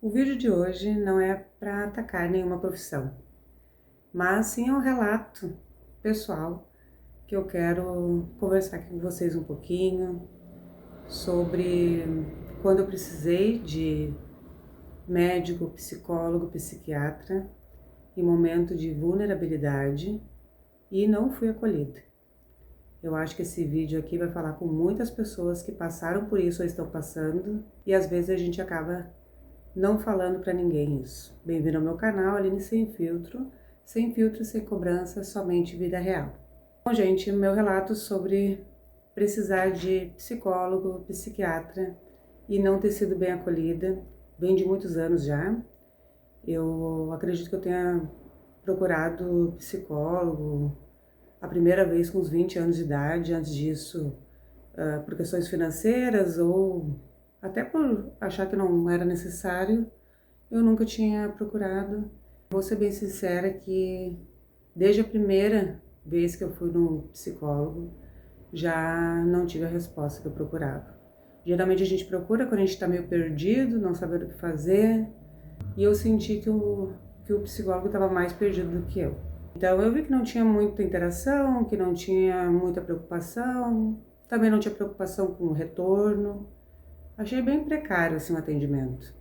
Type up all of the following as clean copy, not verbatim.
O vídeo de hoje não é para atacar nenhuma profissão, mas sim é um relato pessoal que eu quero conversar aqui com vocês um pouquinho sobre quando eu precisei de médico, psicólogo, psiquiatra em momento de vulnerabilidade e não fui acolhida. Eu acho que esse vídeo aqui vai falar com muitas pessoas que passaram por isso ou estão passando e às vezes a gente acaba não falando para ninguém isso. Bem-vindo ao meu canal, Aline Sem Filtro, sem cobrança, somente vida real. Bom, gente, meu relato sobre precisar de psicólogo, psiquiatra e não ter sido bem acolhida, vem de muitos anos já. Eu acredito que eu tenha procurado psicólogo a primeira vez com uns 20 anos de idade, antes disso, por questões financeiras ou até por achar que não era necessário, eu nunca tinha procurado. Vou ser bem sincera que desde a primeira vez que eu fui no psicólogo, já não tive a resposta que eu procurava. Geralmente a gente procura quando a gente tá meio perdido, não sabendo o que fazer, e eu senti que o psicólogo estava mais perdido do que eu. Então eu vi que não tinha muita interação, que não tinha muita preocupação, também não tinha preocupação com o retorno. Achei bem precário assim o atendimento.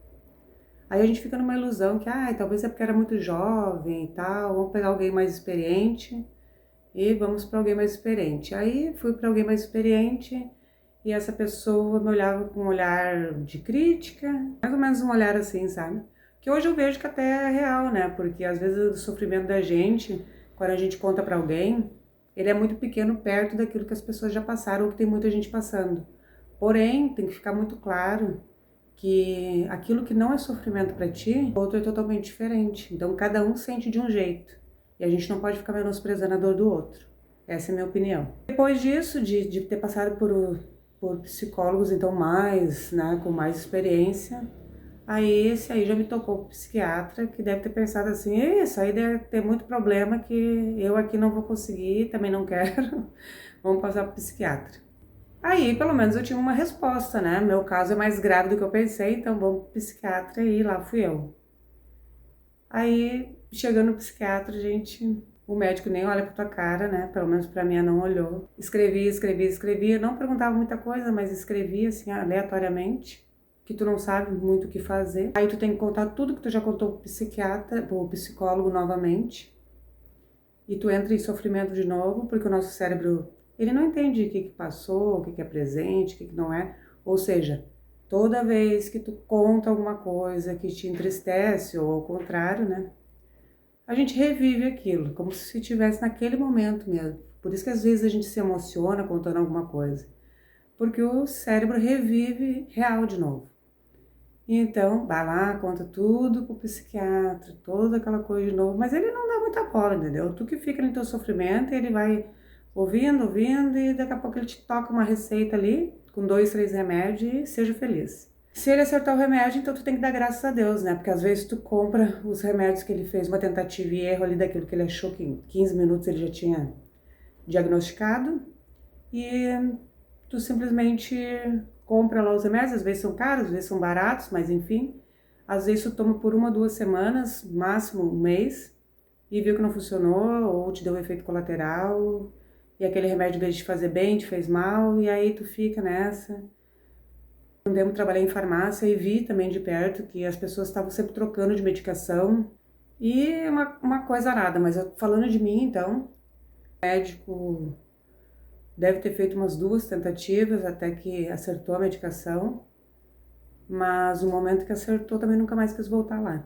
Aí a gente fica numa ilusão que, talvez é porque era muito jovem e tal, vamos pegar alguém mais experiente e vamos para alguém mais experiente. Aí fui para alguém mais experiente e essa pessoa me olhava com um olhar de crítica, mais ou menos um olhar assim, sabe? Que hoje eu vejo que até é real, né? Porque às vezes o sofrimento da gente, quando a gente conta para alguém, ele é muito pequeno perto daquilo que as pessoas já passaram ou que tem muita gente passando. Porém, tem que ficar muito claro que aquilo que não é sofrimento para ti, o outro é totalmente diferente. Então, cada um sente de um jeito. E a gente não pode ficar menosprezando a dor do outro. Essa é a minha opinião. Depois disso, de ter passado por psicólogos, então, com mais experiência, aí esse aí já me tocou pro psiquiatra, que deve ter pensado assim, isso aí deve ter muito problema que eu aqui não vou conseguir, também não quero, vamos passar pro psiquiatra. Aí, pelo menos eu tinha uma resposta, né? Meu caso é mais grave do que eu pensei, então vamos pro psiquiatra e lá fui eu. Aí, chegando no psiquiatra, gente, o médico nem olha pra tua cara, né? Pelo menos pra mim, não olhou. Escrevia. Não perguntava muita coisa, mas escrevia assim, aleatoriamente, que tu não sabe muito o que fazer. Aí tu tem que contar tudo que tu já contou pro psiquiatra, pro psicólogo novamente. E tu entra em sofrimento de novo, porque o nosso cérebro, ele não entende o que passou, o que é presente, o que não é. Ou seja, toda vez que tu conta alguma coisa que te entristece, ou ao contrário, né? A gente revive aquilo, como se estivesse naquele momento mesmo. Por isso que às vezes a gente se emociona contando alguma coisa. Porque o cérebro revive real de novo. Então, vai lá, conta tudo pro psiquiatra, toda aquela coisa de novo, mas ele não dá muita bola, entendeu? Tu que fica no teu sofrimento, ele vai ouvindo, e daqui a pouco ele te toca uma receita ali, com 2, 3 remédios e seja feliz. Se ele acertar o remédio, então tu tem que dar graças a Deus, né? Porque às vezes tu compra os remédios que ele fez, uma tentativa e erro ali daquilo que ele achou que em 15 minutos ele já tinha diagnosticado, e tu simplesmente compra lá os remédios, às vezes são caros, às vezes são baratos, mas enfim. Às vezes tu toma por 1, 2 semanas, máximo um mês, e viu que não funcionou, ou te deu um efeito colateral, e aquele remédio, em vez de fazer bem, te fez mal, e aí tu fica nessa. Um tempo trabalhei em farmácia e vi também de perto que as pessoas estavam sempre trocando de medicação, e é uma coisa nada, mas falando de mim então, o médico deve ter feito umas 2 tentativas até que acertou a medicação, mas no momento que acertou também nunca mais quis voltar lá.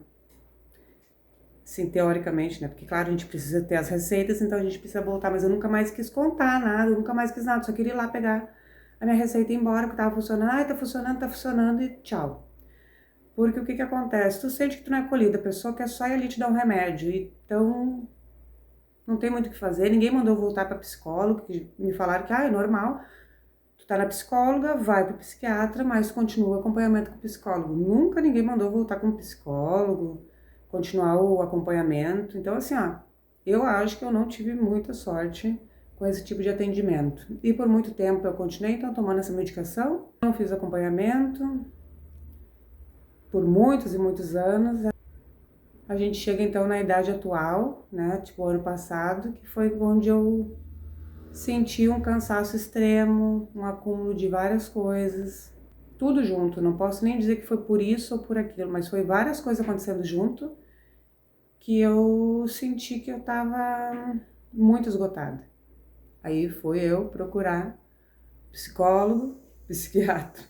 Sim, teoricamente, né? Porque claro, a gente precisa ter as receitas, então a gente precisa voltar, mas eu nunca mais quis contar nada, eu nunca mais quis nada, só queria ir lá pegar a minha receita e ir embora, que tava funcionando, tá funcionando e tchau. Porque o que acontece? Tu sente que tu não é acolhida, a pessoa quer só ir ali te dar um remédio, então não tem muito o que fazer, ninguém mandou voltar para psicólogo, que me falaram que é normal, tu tá na psicóloga, vai pro psiquiatra, mas continua o acompanhamento com o psicólogo. Nunca ninguém mandou voltar com o psicólogo, continuar o acompanhamento. Então assim, eu acho que eu não tive muita sorte com esse tipo de atendimento. E por muito tempo eu continuei então tomando essa medicação, não fiz acompanhamento, por muitos e muitos anos. A gente chega então na idade atual, né, tipo o ano passado, que foi onde eu senti um cansaço extremo, um acúmulo de várias coisas, tudo junto. Não posso nem dizer que foi por isso ou por aquilo, mas foi várias coisas acontecendo junto que eu senti que eu tava muito esgotada. Aí fui eu procurar psicólogo, psiquiatra.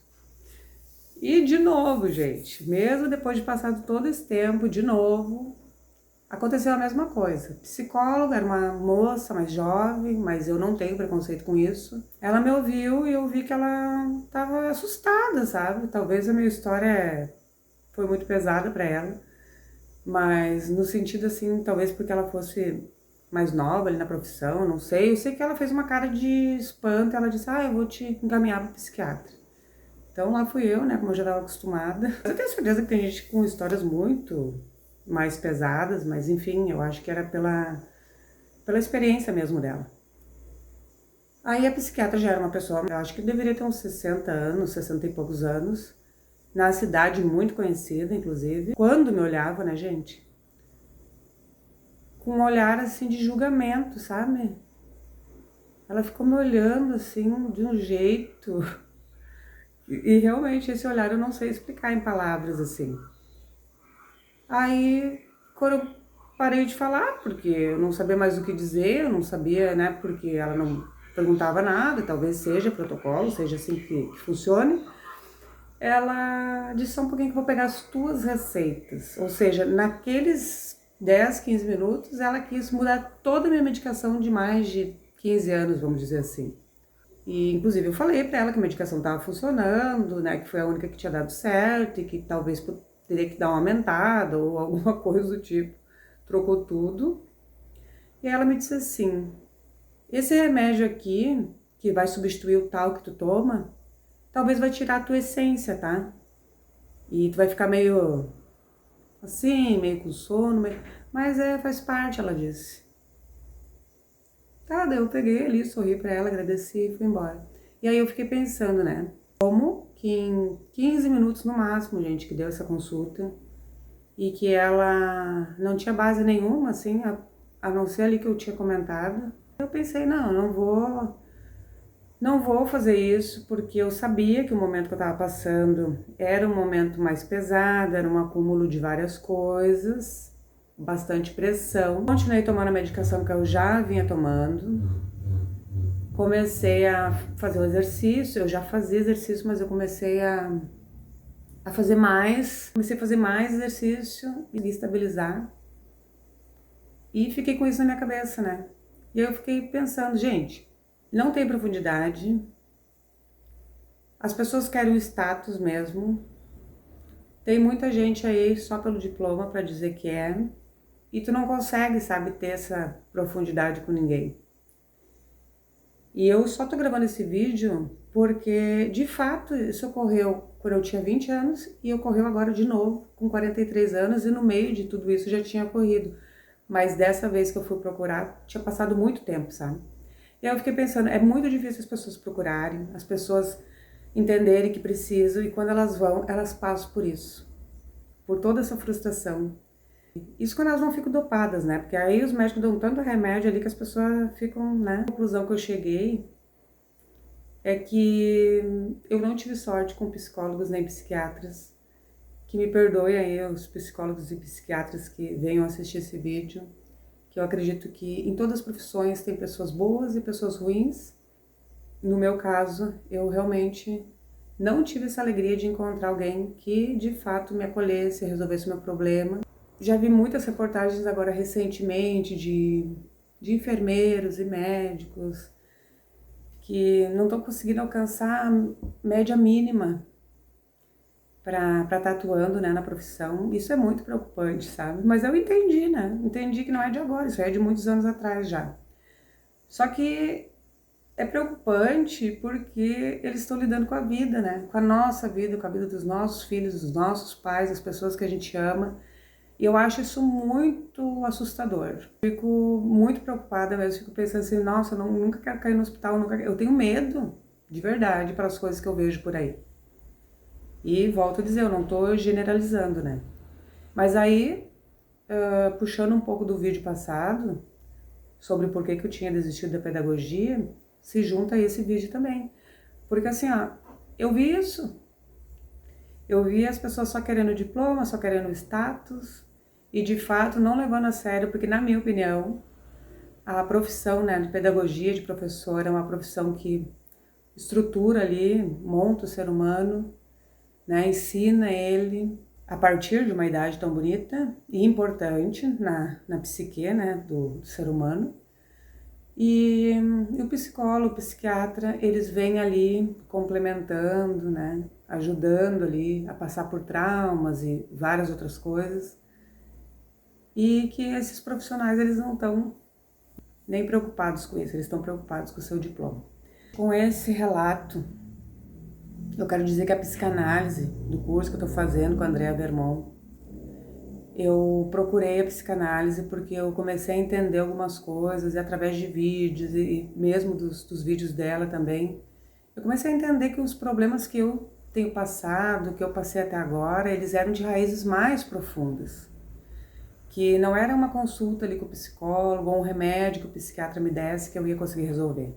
E de novo, gente, mesmo depois de passado todo esse tempo, de novo, aconteceu a mesma coisa. Psicóloga, era uma moça mais jovem, mas eu não tenho preconceito com isso. Ela me ouviu e eu vi que ela estava assustada, sabe? Talvez a minha história foi muito pesada para ela, mas no sentido assim, talvez porque ela fosse mais nova ali na profissão, não sei. Eu sei que ela fez uma cara de espanto, ela disse, eu vou te encaminhar para o psiquiatra. Então lá fui eu, né, como eu já estava acostumada. Eu tenho certeza que tem gente com histórias muito mais pesadas, mas enfim, eu acho que era pela experiência mesmo dela. Aí a psiquiatra já era uma pessoa, eu acho que deveria ter uns 60 anos, 60 e poucos anos, na cidade muito conhecida, inclusive. Quando me olhava, né, gente? Com um olhar, assim, de julgamento, sabe? Ela ficou me olhando, assim, de um jeito... E realmente esse olhar eu não sei explicar em palavras, assim. Aí, quando eu parei de falar, porque eu não sabia mais o que dizer, eu não sabia, né, porque ela não perguntava nada, talvez seja protocolo, seja assim que funcione, ela disse só um pouquinho que eu vou pegar as tuas receitas. Ou seja, naqueles 10, 15 minutos, ela quis mudar toda a minha medicação de mais de 15 anos, vamos dizer assim. E, inclusive, eu falei pra ela que a medicação tava funcionando, né, que foi a única que tinha dado certo e que talvez teria que dar uma aumentada ou alguma coisa do tipo. Trocou tudo. E ela me disse assim, esse remédio aqui, que vai substituir o tal que tu toma, talvez vai tirar a tua essência, tá? E tu vai ficar meio assim, meio com sono, mas faz parte, ela disse. Tá, daí eu peguei ali, sorri pra ela, agradeci e fui embora. E aí eu fiquei pensando, né? Como que em 15 minutos no máximo, gente, que deu essa consulta, e que ela não tinha base nenhuma, assim, a não ser ali que eu tinha comentado. Eu pensei, não vou fazer isso, porque eu sabia que o momento que eu tava passando era um momento mais pesado, era um acúmulo de várias coisas, bastante pressão. Continuei tomando a medicação que eu já vinha tomando. Comecei a fazer o exercício, eu já fazia exercício, mas eu comecei a fazer mais. Comecei a fazer mais exercício e estabilizar. E fiquei com isso na minha cabeça, né? E aí eu fiquei pensando, gente, não tem profundidade. As pessoas querem o status mesmo. Tem muita gente aí só pelo diploma pra dizer que é. E tu não consegue, sabe, ter essa profundidade com ninguém. E eu só tô gravando esse vídeo porque, de fato, isso ocorreu quando eu tinha 20 anos e ocorreu agora de novo, com 43 anos, e no meio de tudo isso já tinha ocorrido. Mas dessa vez que eu fui procurar, tinha passado muito tempo, sabe? E aí eu fiquei pensando, é muito difícil as pessoas procurarem, as pessoas entenderem que precisam, e quando elas vão, elas passam por isso, por toda essa frustração. Isso quando elas não ficam dopadas, né? Porque aí os médicos dão tanto remédio ali que as pessoas ficam, né? A conclusão que eu cheguei é que eu não tive sorte com psicólogos nem psiquiatras. Que me perdoem aí os psicólogos e psiquiatras que venham assistir esse vídeo. Que eu acredito que em todas as profissões tem pessoas boas e pessoas ruins. No meu caso, eu realmente não tive essa alegria de encontrar alguém que de fato me acolhesse, resolvesse o meu problema. Já vi muitas reportagens agora recentemente de enfermeiros e médicos que não estão conseguindo alcançar a média mínima para estar atuando, né, na profissão. Isso é muito preocupante, sabe? Mas eu entendi, né? Entendi que não é de agora, isso é de muitos anos atrás já. Só que é preocupante porque eles estão lidando com a vida, né? Com a nossa vida, com a vida dos nossos filhos, dos nossos pais, das pessoas que a gente ama. E eu acho isso muito assustador. Fico muito preocupada mesmo, fico pensando assim, nossa, eu nunca quero cair no hospital, eu tenho medo, de verdade, para as coisas que eu vejo por aí. E volto a dizer, eu não tô generalizando, né? Mas aí, puxando um pouco do vídeo passado, sobre por que eu tinha desistido da pedagogia, se junta a esse vídeo também. Porque assim, ó, eu vi isso. Eu vi as pessoas só querendo diploma, só querendo status, e de fato não levando a sério, porque na minha opinião, a profissão, né, de pedagogia, de professor, é uma profissão que estrutura ali, monta o ser humano, né, ensina ele a partir de uma idade tão bonita e importante na psique, né, do ser humano. E o psicólogo, o psiquiatra, eles vêm ali complementando, né, ajudando ali a passar por traumas e várias outras coisas. E que esses profissionais, eles não estão nem preocupados com isso, eles estão preocupados com o seu diploma. Com esse relato, eu quero dizer que a psicanálise do curso que eu estou fazendo com a Andrea Vermont, eu procurei a psicanálise porque eu comecei a entender algumas coisas e através de vídeos e mesmo dos vídeos dela também, eu comecei a entender que os problemas que eu tenho passado, que eu passei até agora, eles eram de raízes mais profundas. Que não era uma consulta ali com o psicólogo ou um remédio que o psiquiatra me desse que eu ia conseguir resolver.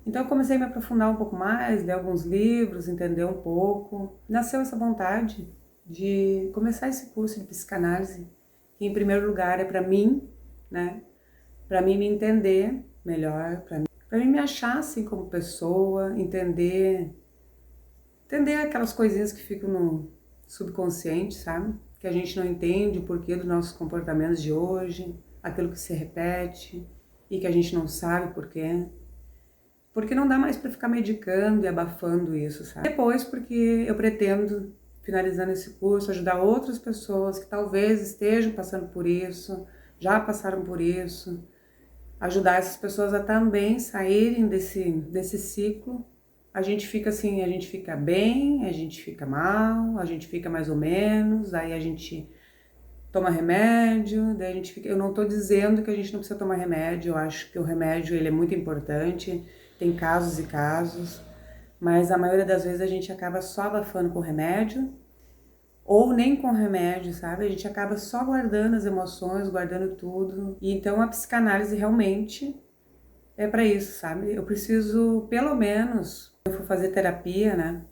Então eu comecei a me aprofundar um pouco mais, ler alguns livros, entender um pouco. Nasceu essa vontade de começar esse curso de psicanálise, que em primeiro lugar é para mim, né? Para mim me entender melhor, para mim me achar assim como pessoa, entender aquelas coisinhas que ficam no subconsciente, sabe? Que a gente não entende o porquê dos nossos comportamentos de hoje, aquilo que se repete e que a gente não sabe porquê. Porque não dá mais para ficar medicando e abafando isso, sabe? Depois, porque eu pretendo, finalizando esse curso, ajudar outras pessoas que talvez estejam passando por isso, já passaram por isso, ajudar essas pessoas a também saírem desse ciclo. A gente fica assim, a gente fica bem, a gente fica mal, a gente fica mais ou menos, aí a gente toma remédio, daí a gente fica... Eu não tô dizendo que a gente não precisa tomar remédio, eu acho que o remédio ele é muito importante, tem casos e casos, mas a maioria das vezes a gente acaba só abafando com remédio, ou nem com remédio, sabe? A gente acaba só guardando as emoções, guardando tudo. E então a psicanálise realmente é para isso, sabe? Eu preciso, pelo menos, eu for fazer terapia, né?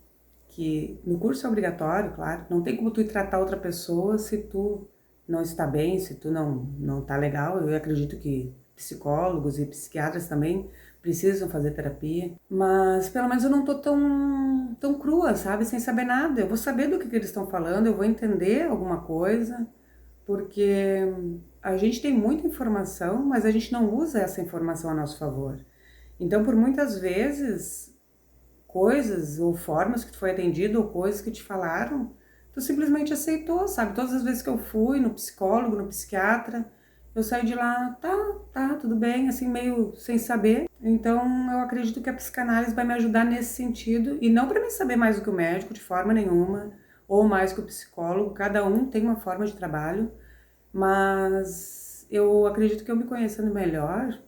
Que no curso é obrigatório, claro. Não tem como tu ir tratar outra pessoa se tu não está bem, se tu não tá legal. Eu acredito que psicólogos e psiquiatras também precisam fazer terapia. Mas pelo menos eu não tô tão crua, sabe? Sem saber nada. Eu vou saber do que eles estão falando, eu vou entender alguma coisa, porque a gente tem muita informação, mas a gente não usa essa informação a nosso favor. Então, por muitas vezes, coisas ou formas que tu foi atendido ou coisas que te falaram, tu simplesmente aceitou, sabe? Todas as vezes que eu fui no psicólogo, no psiquiatra, eu saí de lá, tá, tudo bem, assim, meio sem saber. Então, eu acredito que a psicanálise vai me ajudar nesse sentido, e não para mim saber mais do que o médico, de forma nenhuma, ou mais que o psicólogo, cada um tem uma forma de trabalho, mas eu acredito que eu me conhecendo melhor,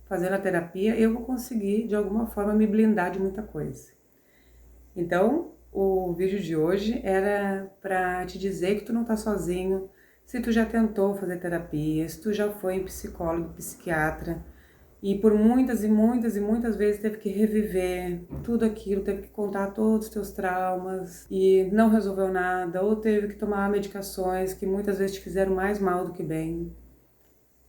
fazendo a terapia, eu vou conseguir, de alguma forma, me blindar de muita coisa. Então, o vídeo de hoje era para te dizer que tu não tá sozinho, se tu já tentou fazer terapia, se tu já foi em psicólogo, psiquiatra, e por muitas e muitas e muitas vezes teve que reviver tudo aquilo, teve que contar todos os teus traumas e não resolveu nada, ou teve que tomar medicações que muitas vezes te fizeram mais mal do que bem.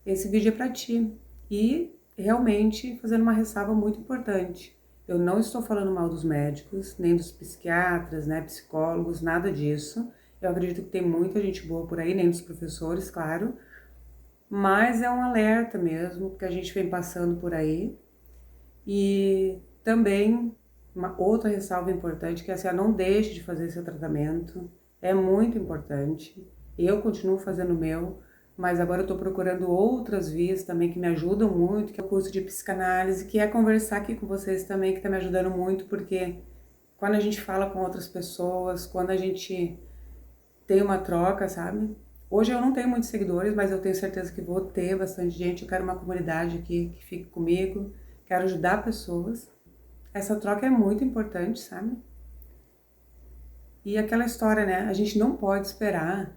Esse vídeo é para ti. E realmente fazendo uma ressalva muito importante. Eu não estou falando mal dos médicos, nem dos psiquiatras, né, psicólogos, nada disso. Eu acredito que tem muita gente boa por aí, nem dos professores, claro. Mas é um alerta mesmo, que a gente vem passando por aí. E também, uma outra ressalva importante, que é assim, não deixe de fazer seu tratamento. É muito importante. Eu continuo fazendo o meu, mas agora eu tô procurando outras vias também que me ajudam muito, que é o curso de psicanálise, que é conversar aqui com vocês também, que tá me ajudando muito, porque quando a gente fala com outras pessoas, quando a gente tem uma troca, sabe? Hoje eu não tenho muitos seguidores, mas eu tenho certeza que vou ter bastante gente. Eu quero uma comunidade aqui que fique comigo, quero ajudar pessoas. Essa troca é muito importante, sabe? E aquela história, né? A gente não pode esperar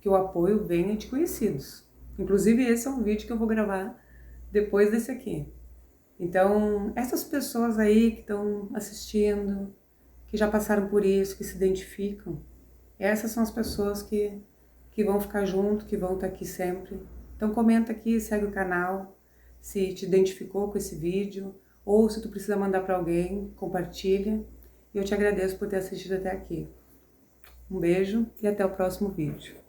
que o apoio venha de conhecidos. Inclusive, esse é um vídeo que eu vou gravar depois desse aqui. Então, essas pessoas aí que estão assistindo, que já passaram por isso, que se identificam, essas são as pessoas que vão ficar junto, que vão estar aqui sempre. Então comenta aqui, segue o canal, se te identificou com esse vídeo, ou se tu precisa mandar para alguém, compartilha. E eu te agradeço por ter assistido até aqui. Um beijo e até o próximo vídeo.